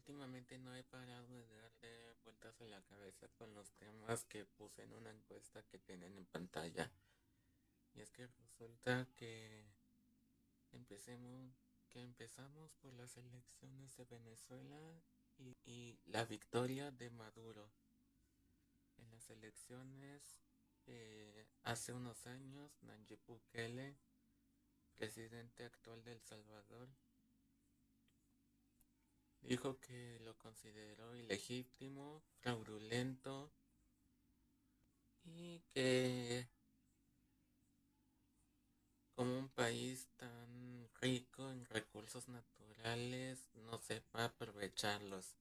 Últimamente no he parado de darle vueltas a la cabeza con los temas que puse en una encuesta que tienen en pantalla. Y es que resulta empecemos, que empezamos por las elecciones de Venezuela y la victoria de Maduro. En las elecciones hace unos años, Nayib Bukele, presidente actual de El Salvador, dijo que lo consideró ilegítimo, fraudulento y que como un país tan rico en recursos naturales no sepa aprovecharlos.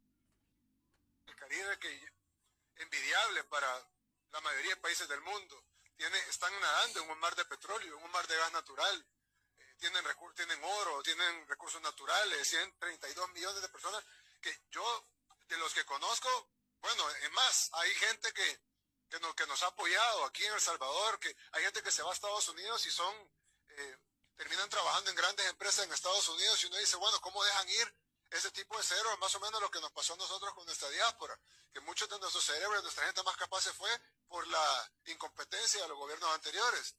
El Caribe que envidiable para la mayoría de países del mundo. Están nadando en un mar de petróleo, en un mar de gas natural. Tienen oro, tienen recursos naturales, 132 millones de personas que yo, de los que conozco, bueno, es más, hay gente que nos ha apoyado aquí en El Salvador, que hay gente que se va a Estados Unidos y eh, terminan trabajando en grandes empresas en Estados Unidos y uno dice, bueno, ¿cómo dejan ir ese tipo de cerebros? Más o menos lo que nos pasó a nosotros con nuestra diáspora, que muchos de nuestros cerebros, nuestra gente más capaz se fue por la incompetencia de los gobiernos anteriores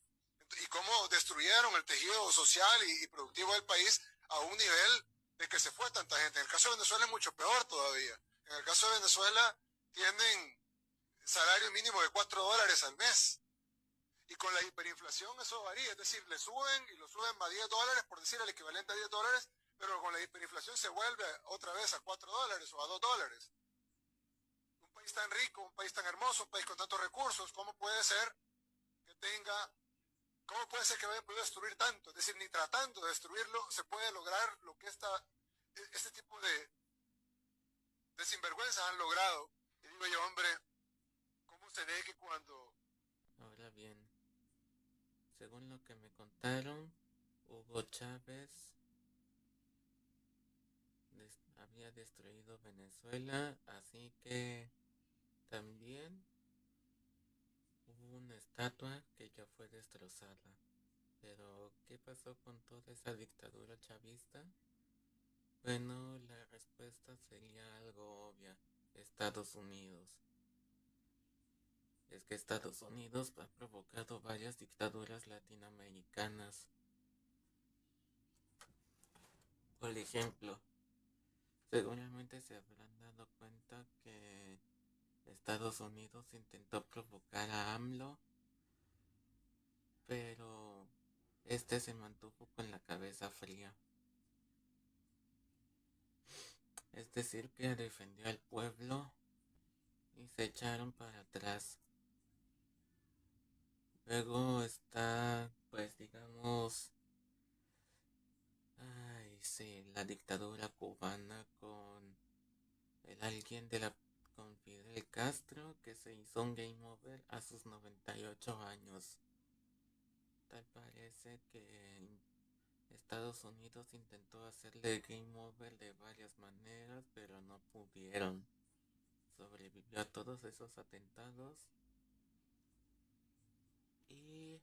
y cómo destruyeron el tejido social y productivo del país a un nivel de que se fue tanta gente. En el caso de Venezuela es mucho peor todavía. En el caso de Venezuela tienen salario mínimo de $4 al mes. Y con la hiperinflación eso varía, es decir, le suben y lo suben a $10, por decir el equivalente a $10, pero con la hiperinflación se vuelve otra vez a $4 o a $2. Un país tan rico, un país tan hermoso, un país con tantos recursos, ¿cómo puede ser que tenga, cómo puede ser que vaya a poder destruir tanto? Es decir, ni tratando de destruirlo se puede lograr lo que este tipo de sinvergüenzas han logrado. Y digo yo, hombre, ¿cómo se ve que cuando Ahora bien, según lo que me contaron, Hugo Chávez había destruido Venezuela, así que también hubo una estatua que ya fue destrozada. Pero, ¿qué pasó con toda esa dictadura chavista? Bueno, la respuesta sería algo obvia. Estados Unidos. Es que Estados Unidos ha provocado varias dictaduras latinoamericanas. Por ejemplo, seguramente se habrán dado cuenta que Estados Unidos intentó provocar a AMLO, pero este se mantuvo con la cabeza fría. Es decir, que defendió al pueblo y se echaron para atrás. Luego está, pues digamos, ay, sí, la dictadura cubana alguien con Fidel Castro que se hizo un game over a sus 98 años. Tal parece que Estados Unidos intentó hacerle game over de varias maneras, pero no pudieron. Sobrevivió a todos esos atentados y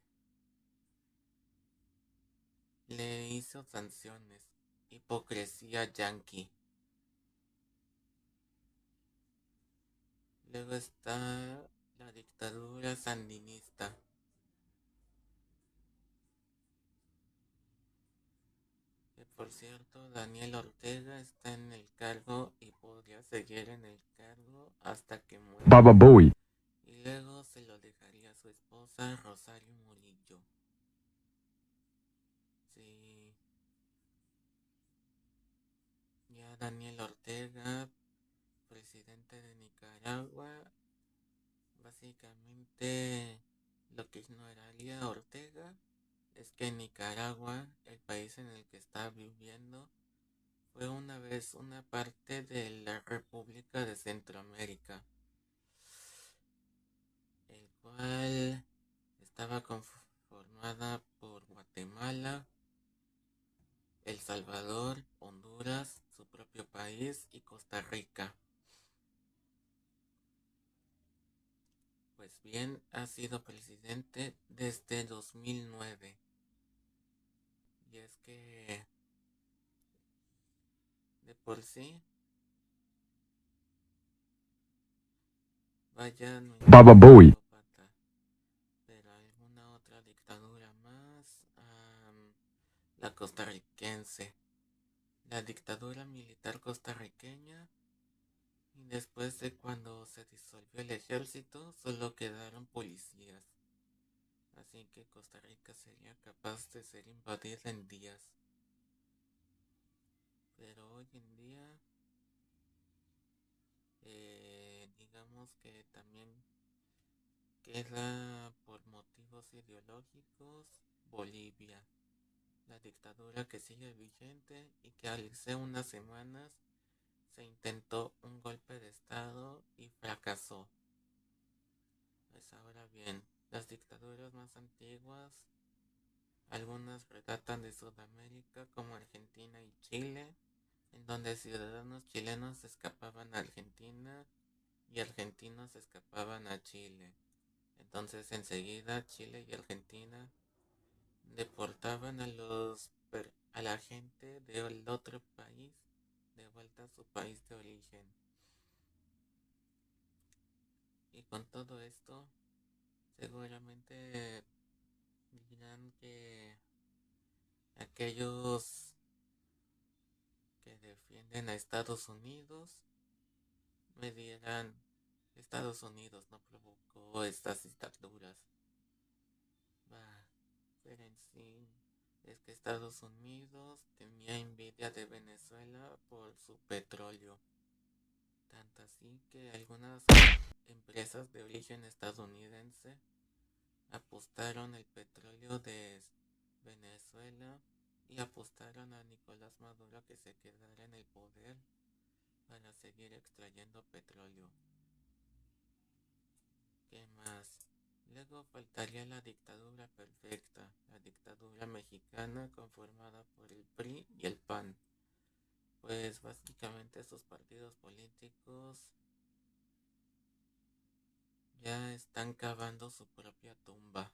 le hizo sanciones. Hipocresía yanqui. Luego está la dictadura sandinista. Que por cierto, Daniel Ortega está en el cargo y podría seguir en el cargo hasta que muera. Baba Bowie. Y luego se lo dejaría a su esposa Rosario Murillo. Sí, ya Daniel Ortega, presidente de Nicaragua, básicamente lo que ignoraría Ortega es que Nicaragua, el país en el que está viviendo, fue una vez una parte de la República de Centroamérica, el cual estaba conformada por Guatemala, El Salvador, Honduras, su propio país y Costa Rica. Pues bien, ha sido presidente desde 2009. Y es que, de por sí, vaya, no Baba Bowie. psicópata, pero alguna otra dictadura más, la costarricense, la dictadura militar costarriqueña, y después de cuando se disolvió el ejército, solo quedaron policías. Así que Costa Rica sería capaz de ser invadida en días. Pero hoy en día, digamos que también queda por motivos ideológicos Bolivia, la dictadura que sigue vigente y que hace unas semanas se intentó un golpe de estado y fracasó. Pues ahora bien, las dictaduras más antiguas, algunas redatan de Sudamérica como Argentina y Chile, en donde ciudadanos chilenos escapaban a Argentina y argentinos escapaban a Chile. Entonces enseguida Chile y Argentina deportaban a la gente del otro país de vuelta a su país de origen. Y con todo esto, seguramente dirán que aquellos que defienden a Estados Unidos me dirán, Estados Unidos no provocó estas dictaduras. Pero en sí es que Estados Unidos tenía envidia de Venezuela por su petróleo. Tanto así que algunas empresas de origen estadounidense apostaron el petróleo de Venezuela y apostaron a Nicolás Maduro a que se quedara en el poder para seguir extrayendo petróleo. ¿Qué más? Luego faltaría la dictadura perfecta, la dictadura mexicana conformada por el PRI y el PAN. Pues básicamente estos partidos políticos ya están cavando su propia tumba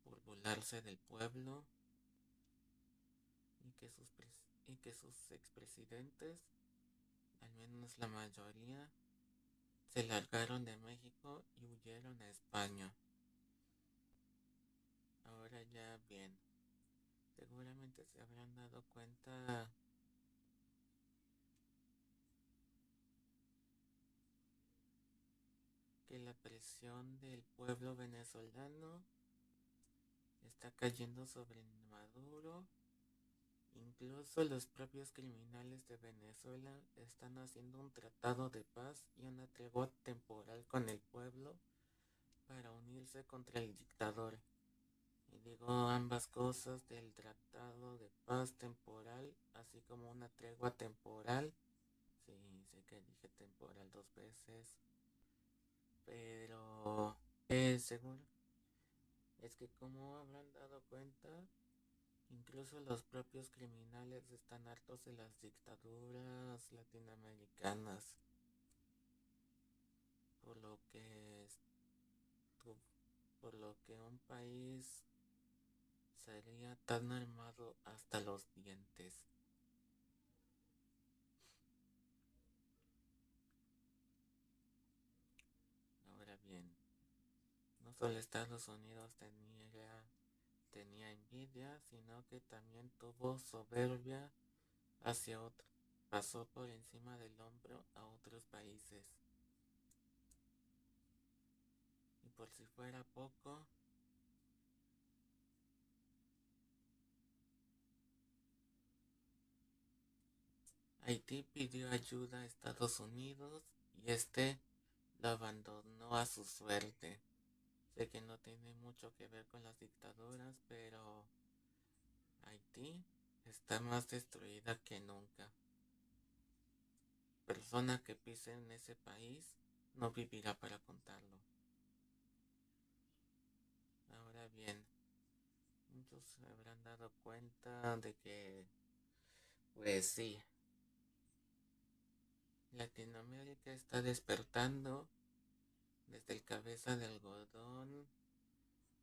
por burlarse del pueblo y que sus expresidentes, al menos la mayoría, se largaron de México y huyeron a España. Ahora ya bien, seguramente se habrán dado cuenta que la presión del pueblo venezolano está cayendo sobre Maduro. Incluso los propios criminales de Venezuela están haciendo un tratado de paz y una tregua temporal con el pueblo para unirse contra el dictador. Y digo ambas cosas, del tratado de paz temporal, así como una tregua temporal. Sí, sé que dije temporal 2 veces, pero seguro es que, como habrán dado cuenta, incluso los propios criminales están hartos de las dictaduras latinoamericanas, por lo que un país sería tan armado hasta los dientes. Ahora bien, no solo Estados Unidos tenía envidia, sino que también tuvo soberbia hacia otros. Pasó por encima del hombro a otros países. Y por si fuera poco, Haití pidió ayuda a Estados Unidos y este lo abandonó a su suerte. Sé que no tiene mucho que ver con las dictaduras, pero Haití está más destruida que nunca. Persona que pise en ese país no vivirá para contarlo. Ahora bien, muchos se habrán dado cuenta de que, pues sí, Latinoamérica está despertando desde el cabeza de algodón,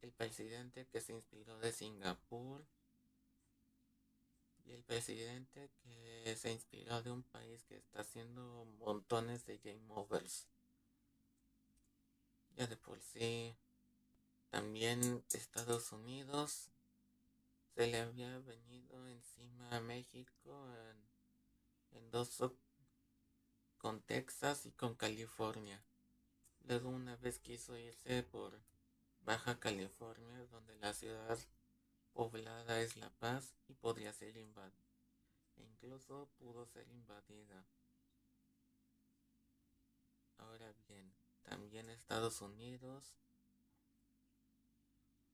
el presidente que se inspiró de Singapur y el presidente que se inspiró de un país que está haciendo montones de game overs. Ya de por sí, también Estados Unidos se le había venido encima a México en con Texas y con California. Luego una vez quiso irse por Baja California, donde la ciudad poblada es La Paz y podría ser invadida, e incluso pudo ser invadida. Ahora bien, también Estados Unidos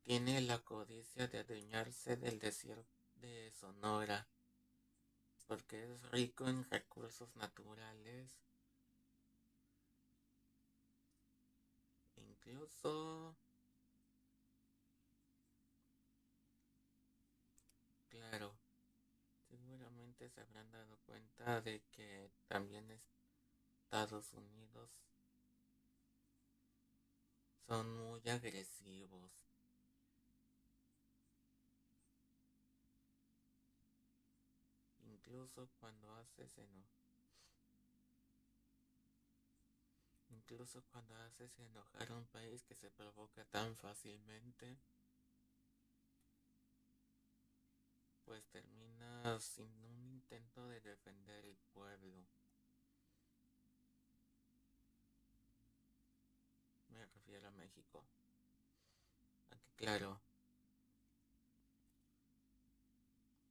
tiene la codicia de adueñarse del desierto de Sonora, porque es rico en recursos naturales e incluso, claro, seguramente se habrán dado cuenta de que también Estados Unidos son muy agresivos. Incluso cuando haces enojar a un país que se provoca tan fácilmente, pues termina sin un intento de defender el pueblo. Me refiero a México. Aunque claro,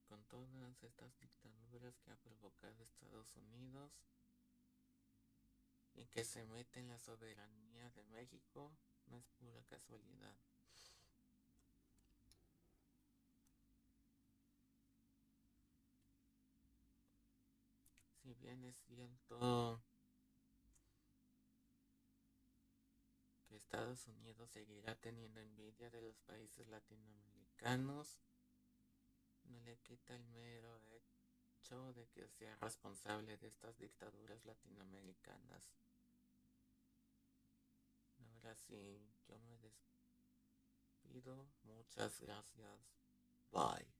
con todas estas dictaduras que ha provocado Estados Unidos y que se mete en la soberanía de México, no es pura casualidad. Si bien es cierto que Estados Unidos seguirá teniendo envidia de los países latinoamericanos, no le quita el mero hecho de que sea responsable de estas dictaduras latinoamericanas. Ahora sí, yo me despido. Muchas gracias. Bye.